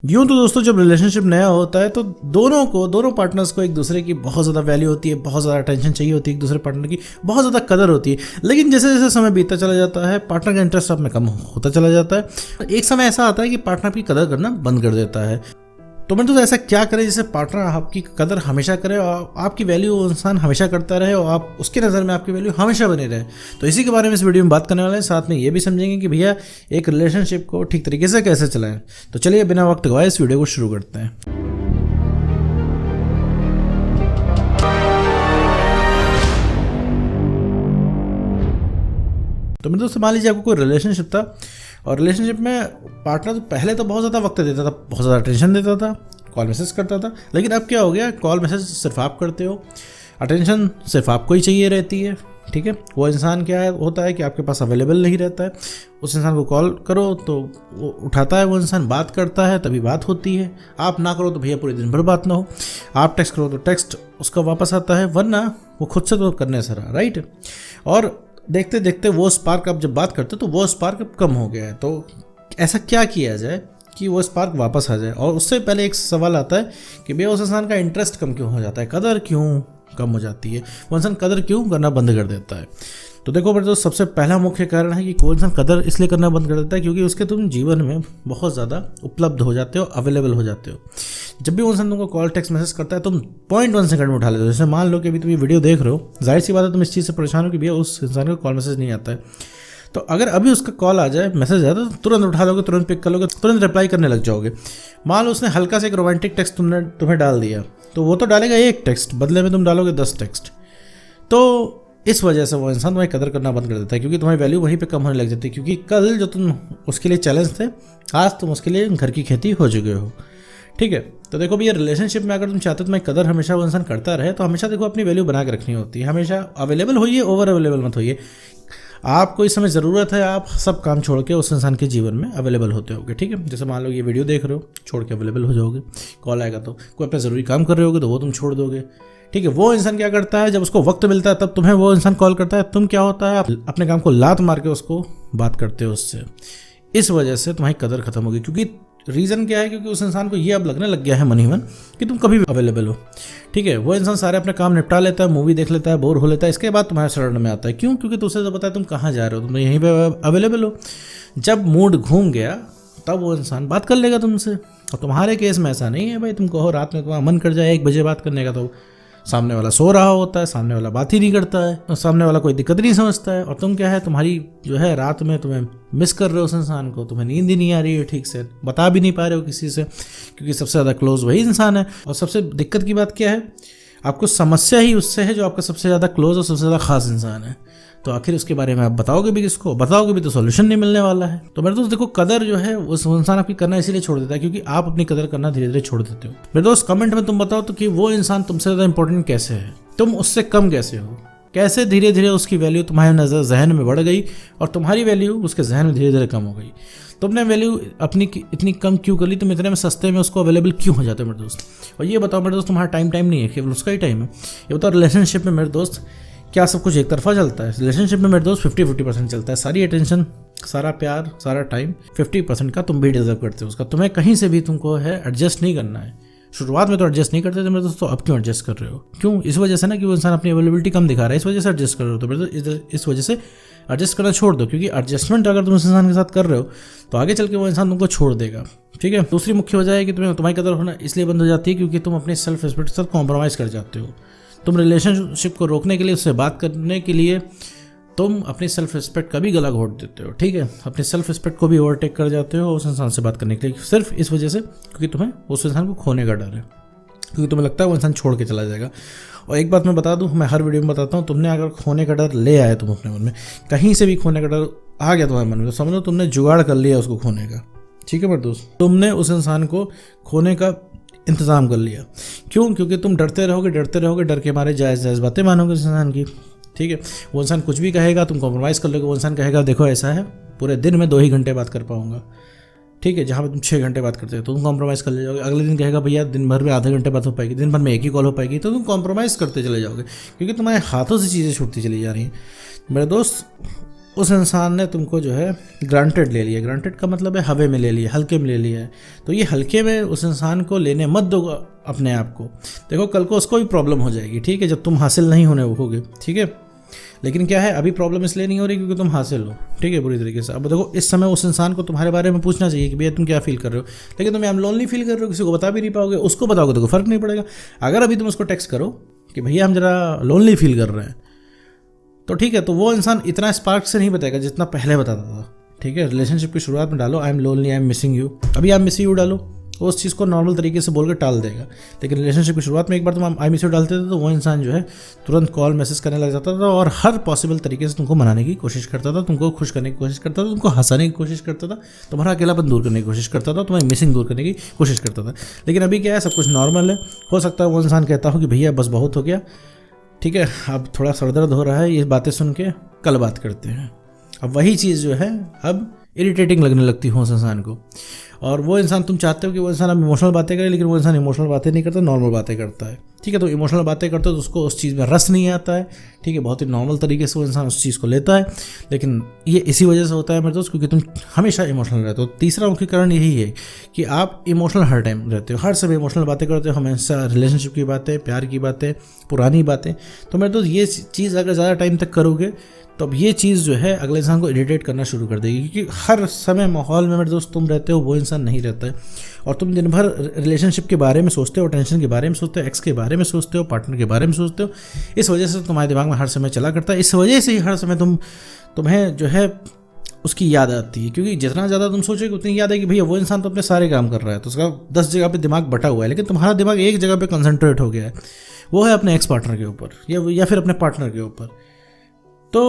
यूँ तो दोस्तों जब रिलेशनशिप नया होता है तो दोनों पार्टनर्स को एक दूसरे की बहुत ज़्यादा वैल्यू होती है, बहुत ज़्यादा अटेंशन चाहिए होती है, एक दूसरे पार्टनर की बहुत ज़्यादा कदर होती है। लेकिन जैसे जैसे समय बीतता चला जाता है पार्टनर का इंटरेस्ट आप में कम होता चला जाता है। एक समय ऐसा आता है कि पार्टनर की कदर करना बंद कर देता है। तो मैं तो ऐसा क्या करें जिससे पार्टनर आपकी कदर हमेशा करे और आपकी वैल्यू वो इंसान हमेशा करता रहे और आप उसकी नज़र में आपकी वैल्यू हमेशा बनी रहे। तो इसी के बारे में इस वीडियो में बात करने वाले हैं, साथ में ये भी समझेंगे कि भैया एक रिलेशनशिप को ठीक तरीके से कैसे चलाएं। तो चलिए बिना वक्त गवाए इस वीडियो को शुरू करते हैं। तो मेरे दोस्तों मान लीजिए आपको कोई रिलेशनशिप था और रिलेशनशिप में पार्टनर तो पहले तो बहुत ज़्यादा वक्त देता था, बहुत ज़्यादा अटेंशन देता था, कॉल मैसेज करता था। लेकिन अब क्या हो गया, कॉल मैसेज सिर्फ आप करते हो, अटेंशन सिर्फ आपको ही चाहिए रहती है। ठीक है, वो इंसान क्या है होता है कि आपके पास अवेलेबल नहीं रहता है। उस इंसान को कॉल करो तो वो उठाता है, वो इंसान बात करता है तभी बात होती है। आप ना करो तो भैया पूरे दिन भर बात ना हो, आप टेक्स्ट करो तो टेक्स्ट उसका वापस आता है, वरना वो खुद से तो करने से रहा, राइट। और देखते देखते वो स्पार्क आप जब बात करते हो तो वो स्पार्क अब कम हो गया है। तो ऐसा क्या किया जाए कि वो स्पार्क वापस आ जाए। और उससे पहले एक सवाल आता है कि भैया उस इंसान का इंटरेस्ट कम क्यों हो जाता है, कदर क्यों कम हो जाती है, वो इंसान कदर क्यों करना बंद कर देता है। तो देखो मेरे दोस्त, सबसे पहला मुख्य कारण है कि कोई इंसान कदर इसलिए करना बंद कर देता है क्योंकि उसके तुम जीवन में बहुत ज़्यादा उपलब्ध हो जाते हो, अवेलेबल हो जाते हो। जब भी वो इंसान तुमको कॉल टेक्स्ट मैसेज करता है तुम 0.1 सेकंड में उठा लेते हो। जैसे मान लो कि अभी तुम ये वीडियो देख रहे हो, जाहिर सी बात है तुम इस चीज़ से परेशान हो कि भैया उस इंसान का कॉल मैसेज नहीं आता है। तो अगर अभी उसका कॉल आ जाए, मैसेज आता है तो तुरंत उठा लोगे, तुरंत पिक कर लोगे, तुरंत रिप्लाई करने लग जाओगे। मान लो उसने हल्का से एक रोमांटिक टेक्स्ट तुम्हें डाल दिया तो वो तो डालेगा एक टेक्स्ट, बदले में तुम डालोगे 10 टेक्स्ट। तो इस वजह से वो इंसान तुम्हारी कदर करना बंद कर देता है क्योंकि तुम्हारी वैल्यू वहीं पे कम होने लग जाती है। क्योंकि कल जो तुम उसके लिए चैलेंज थे, आज तुम उसके लिए घर की खेती हो चुके हो। ठीक है, तो देखो भैया रिलेशनशिप में अगर तुम चाहते हो तुम्हारी कदर हमेशा वो इंसान करता रहे तो हमेशा देखो अपनी वैल्यू बना के रखनी होती है। हमेशा अवेलेबल होइए, ओवर अवेलेबल मत होइए। आपको इस समय ज़रूरत है, आप सब काम छोड़ के उस इंसान के जीवन में अवेलेबल होते होगे। ठीक है, जैसे मान लो ये वीडियो देख रहे हो, छोड़ के अवेलेबल हो जाओगे। कॉल आएगा तो कोई अपना ज़रूरी काम कर रहे होगे तो वो तुम छोड़ दोगे। ठीक है, वो इंसान क्या करता है, जब उसको वक्त मिलता है तब तुम्हें वो इंसान कॉल करता है, तुम क्या होता है आप अपने काम को लात मार के उसको बात करते हो उससे। इस वजह से तुम्हारी कदर खत्म होगी। क्योंकि रीज़न क्या है, क्योंकि उस इंसान को ये अब लगने लग गया है मन ही मन कि तुम कभी भी अवेलेबल हो। ठीक है, वो इंसान सारे अपने काम निपटा लेता है, मूवी देख लेता है, बोर हो लेता है, इसके बाद तुम्हारे शरण में आता है। क्यों? क्योंकि तो उसे तो पता है तुम कहाँ जा रहे हो, तुम यहीं पे अवेलेबल हो। जब मूड घूम गया तब वो इंसान बात कर लेगा तुमसे। और तुम्हारे केस में ऐसा नहीं है भाई, तुम कहो रात में तुम्हारा मन कर जाए 1 बजे बात करने का तो सामने वाला सो रहा होता है, सामने वाला बात ही नहीं करता है, और सामने वाला कोई दिक्कत नहीं समझता है। और तुम क्या है, तुम्हारी जो है रात में तुम्हें मिस कर रहे हो उस इंसान को, तुम्हें नींद ही नहीं आ रही है ठीक से, बता भी नहीं पा रहे हो किसी से क्योंकि सबसे ज़्यादा क्लोज वही इंसान है। और सबसे दिक्कत की बात क्या है, आपको समस्या ही उससे है जो आपका सबसे ज़्यादा क्लोज और सबसे ज़्यादा खास इंसान है। तो आखिर उसके बारे में आप बताओगे भी किसको, बताओगे भी तो सॉल्यूशन नहीं मिलने वाला है। तो मेरे दोस्त देखो, कदर जो है उस इंसान आपकी करना इसीलिए छोड़ देता है क्योंकि आप अपनी कदर करना धीरे धीरे छोड़ देते हो। मेरे दोस्त कमेंट में तुम बताओ तो कि वो इंसान तुमसे ज़्यादा इंपॉर्टेंट कैसे है, तुम उससे कम कैसे हो, कैसे धीरे धीरे उसकी वैल्यू तुम्हारे नज़र जहन में बढ़ गई और तुम्हारी वैल्यू उसके जहन में धीरे धीरे कम हो गई। तुमने वैल्यू अपनी इतनी कम क्यों कर ली, तुम इतने में सस्ते में उसको अवेलेबल क्यों हो जाते हो मेरे दोस्त। और ये बताओ मेरे दोस्त, तुम्हारा टाइम नहीं है, केवल उसका ही टाइम है। ये बताओ रिलेशनशिप में मेरे दोस्त क्या सब कुछ एक तरफा चलता है। रिलेशनशिप में मेरे दोस्त 50-50% चलता है। सारी अटेंशन, सारा प्यार, सारा टाइम 50% का तुम भी डिजर्व करते हो उसका। तुम्हें कहीं से भी तुमको है एडजस्ट नहीं करना है। शुरुआत में तो एडजस्ट नहीं करते थे मेरे दोस्तों, अब क्यों एडजस्ट कर रहे हो? क्यों? इस वजह से ना कि वो इंसान अपनी अवेलेबिलिटी कम दिखा रहा है, इस वजह से एडजस्ट कर रहे हो। तो मेरे दोस्त इस वजह से एडजस्ट करना छोड़ दो, क्योंकि एडजस्टमेंट अगर तुम उस इंसान के साथ कर रहे हो तो आगे चल के वो इंसान तुमको छोड़ देगा। ठीक है, दूसरी मुख्य वजह है कि तुम्हारी कदर होना इसलिए बंद हो जाती है क्योंकि तुम अपने सेल्फ रिस्पेक्ट के साथ कॉम्प्रोमाइज़ कर जाते हो। तुम रिलेशनशिप को रोकने के लिए, उससे बात करने के लिए तुम अपनी सेल्फ रिस्पेक्ट का भी गला घोट देते हो। ठीक है, अपने सेल्फ रिस्पेक्ट को भी ओवरटेक कर जाते हो उस इंसान से बात करने के लिए, सिर्फ इस वजह से क्योंकि तुम्हें उस इंसान को खोने का डर है, क्योंकि तुम्हें लगता है वो इंसान छोड़ के चला जाएगा। और एक बात मैं बता दूं, मैं हर वीडियो में बताता हूं, तुमने अगर खोने का डर ले आए तुम अपने मन में, कहीं से भी खोने का डर आ गया तुम्हारे मन में, तो समझो तुमने जुगाड़ कर लिया उसको खोने का। ठीक है मेरे दोस्त, तुमने उस इंसान को खोने का इंतज़ाम कर लिया। क्यों? क्योंकि तुम डरते रहोगे, डर के मारे जायज़ बातें मानोगे उस इंसान की। ठीक है, वो इंसान कुछ भी कहेगा तुम कॉम्प्रोमाइज़ कर लोगे। वो इंसान कहेगा देखो ऐसा है, पूरे दिन में 2 ही घंटे बात कर पाऊंगा। ठीक है, जहाँ पे तुम 6 घंटे बात करते हो तो तुम कॉम्प्रोमाइज़ कर ले जाओगे। अगले दिन कहेगा भैया दिन भर में आधे घंटे बात हो पाएगी, दिन भर में 1 ही कॉल हो पाएगी, तो तुम कॉम्प्रोमाइज़ करते चले जाओगे क्योंकि तुम्हारे हाथों से चीज़ें छूटती चली जा रही हैं। मेरे दोस्त उस इंसान ने तुमको जो है ग्रांटेड ले लिया। ग्रांटेड का मतलब है हवे में ले लिया, हल्के में ले लिया है। तो ये हल्के में उस इंसान को लेने मत दो अपने आप को। देखो कल को उसको भी प्रॉब्लम हो जाएगी, ठीक है, जब तुम हासिल नहीं होने होगे, ठीक है। लेकिन क्या है, अभी प्रॉब्लम इसलिए नहीं हो रही क्योंकि तुम हासिल हो, ठीक है, बुरी तरीके से। अब देखो इस समय उस इंसान को तुम्हारे बारे में पूछना चाहिए कि भैया तुम क्या फील कर रहे हो, लेकिन तुम हम लोनली फील कर रहे हो, किसी को बता भी नहीं पाओगे। उसको बताओगे तो फर्क नहीं पड़ेगा। अगर अभी तुम उसको टेक्स्ट करो कि भैया हम जरा लोनली फील कर रहे हैं, तो ठीक है, तो वो इंसान इतना स्पार्क से नहीं बताएगा जितना पहले बताता था, ठीक है। रिलेशनशिप की शुरुआत में डालो I am lonely, I am missing you, अभी आई एम मिस यू डालो, तो उस चीज़ को नॉर्मल तरीके से बोल के टाल देगा। लेकिन रिलेशनशिप की शुरुआत में एक बार तुम आई मिस यू डालते थे तो वो इंसान जो है तुरंत कॉल मैसेज करने लग जाता था और हर पॉसिबल तरीके से तुमको मनाने की कोशिश करता था, तुमको खुश करने की कोशिश करता था, तुमको हंसाने की कोशिश करता था, तुम्हारा अकेलापन दूर करने की कोशिश करता था, तुम्हारी मिसिंग दूर करने की कोशिश करता था। लेकिन अभी क्या है, सब कुछ नॉर्मल है। हो सकता है वो इंसान कहता हो कि भैया बस बहुत हो गया, ठीक है, अब थोड़ा सरदर्द हो रहा है, ये बातें सुन के कल बात करते हैं। अब वही चीज़ जो है अब इरिटेटिंग लगने लगती हो उस इंसान को, और वो इंसान तुम चाहते हो कि वो इंसान अब इमोशनल बातें करे, लेकिन वो इंसान इमोशनल बातें नहीं करता, नॉर्मल बातें करता है, ठीक है। तो इमोशनल बातें करते हो तो उसको उस चीज़ में रस नहीं आता है, ठीक है, बहुत ही नॉर्मल तरीके से वो इंसान उस चीज़ को लेता है। लेकिन ये इसी वजह से होता है मेरे दोस्त, क्योंकि तुम हमेशा इमोशनल रहते हो। तीसरा मुख्य कारण यही है कि आप इमोशनल हर टाइम रहते हो, हर समय इमोशनल बातें करते हो, हमेशा रिलेशनशिप की बातें, प्यार की बातें, पुरानी बातें। तो मेरे दोस्त ये चीज़ अगर ज़्यादा टाइम तक करोगे तो अब ये चीज़ जो है अगले इंसान को इरिटेट करना शुरू कर देगी, क्योंकि हर समय माहौल में मेरे दोस्त तुम रहते हो, वो इंसान नहीं रहता है। और तुम दिन भर रिलेशनशिप के बारे में सोचते हो, टेंशन के बारे में सोचते हो, एक्स के बारे में सोचते हो, पार्टनर के बारे में सोचते हो। इस वजह से तुम्हारे दिमाग में हर समय चला करता है। इस वजह से ही हर समय तुम्हें जो है उसकी याद आती है, क्योंकि जितना ज़्यादा तुम सोचोगे उतनी याद है कि भैया वो इंसान तो अपने सारे काम कर रहा है, तो उसका 10 जगह पे दिमाग बटा हुआ है, लेकिन तुम्हारा दिमाग एक जगह पे कंसंट्रेट हो गया है, वो है अपने एक्स पार्टनर के ऊपर या फिर अपने पार्टनर के ऊपर। तो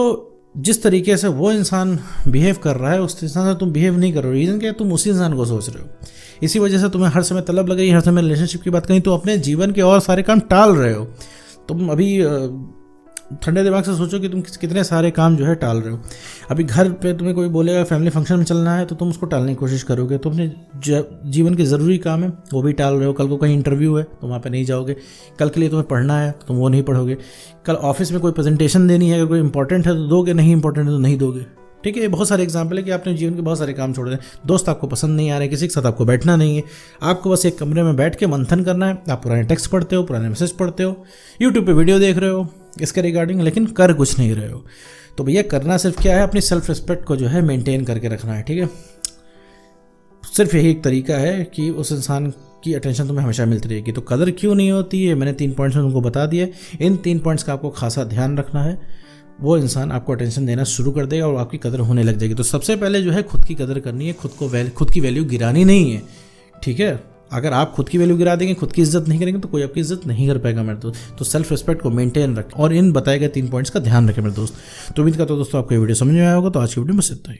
जिस तरीके से वो इंसान बिहेव कर रहा है उस इंसान से तुम बिहेव नहीं कर रहे हो। रीज़न क्या है, तुम उसी इंसान को सोच रहे हो। इसी वजह से तुम्हें हर समय तलब लग रही है, हर समय रिलेशनशिप की बात कहीं, तो अपने जीवन के और सारे काम टाल रहे हो। तुम अभी ठंडे दिमाग से सोचो कि तुम कितने सारे काम जो है टाल रहे हो। अभी घर पे तुम्हें कोई बोलेगा फैमिली फंक्शन में चलना है तो तुम उसको टालने की कोशिश करोगे। तो अपने जीवन के ज़रूरी काम है वो भी टाल रहे हो। कल को कहीं इंटरव्यू है तो वहाँ पे नहीं जाओगे। कल के लिए तुम्हें पढ़ना है तो तुम वो नहीं पढ़ोगे। कल ऑफिस में कोई प्रेजेंटेशन देनी है, अगर कोई इंपॉर्टेंट है तो दोगे, नहीं इंपॉर्टेंट है तो नहीं दोगे। ठीक है, ये बहुत सारे एग्जाम्पल है कि आपने जीवन के बहुत सारे काम छोड़ दें। दोस्त आपको पसंद नहीं आ रहे, किसी के साथ आपको बैठना नहीं है, आपको बस एक कमरे में बैठ के मंथन करना है। आप पुराने टेक्स्ट पढ़ते हो, पुराने मैसेज पढ़ते हो, यूट्यूब पे वीडियो देख रहे हो इसके रिगार्डिंग, लेकिन कर कुछ नहीं रहे हो। तो भैया करना सिर्फ क्या है, अपनी सेल्फ रिस्पेक्ट को जो है मेंटेन करके रखना है। ठीक है, सिर्फ यही एक तरीका है कि उस इंसान की अटेंशन तुम्हें हमेशा मिलती रहेगी। तो कदर क्यों नहीं होती है, मैंने 3 पॉइंट्स में तुमको बता दिए। इन 3 पॉइंट्स का आपको खासा ध्यान रखना है। वो इंसान आपको अटेंशन देना शुरू कर देगा और आपकी कदर होने लग जाएगी। तो सबसे पहले जो है खुद की कदर करनी है, खुद की वैल्यू गिरानी नहीं है। ठीक है, अगर आप खुद की वैल्यू गिरा देंगे, खुद की इज्जत नहीं करेंगे तो कोई आपकी इज्जत नहीं कर पाएगा मेरे दोस्त। तो सेल्फ रिस्पेक्ट को मेंटेन रखें और इन बताए गए 3 पॉइंट्स का ध्यान रखें मेरे दोस्त। तो उम्मीद करता हूं दोस्तों आपको ये वीडियो समझ में आया होगा। तो आज की वीडियो में बस इतना ही।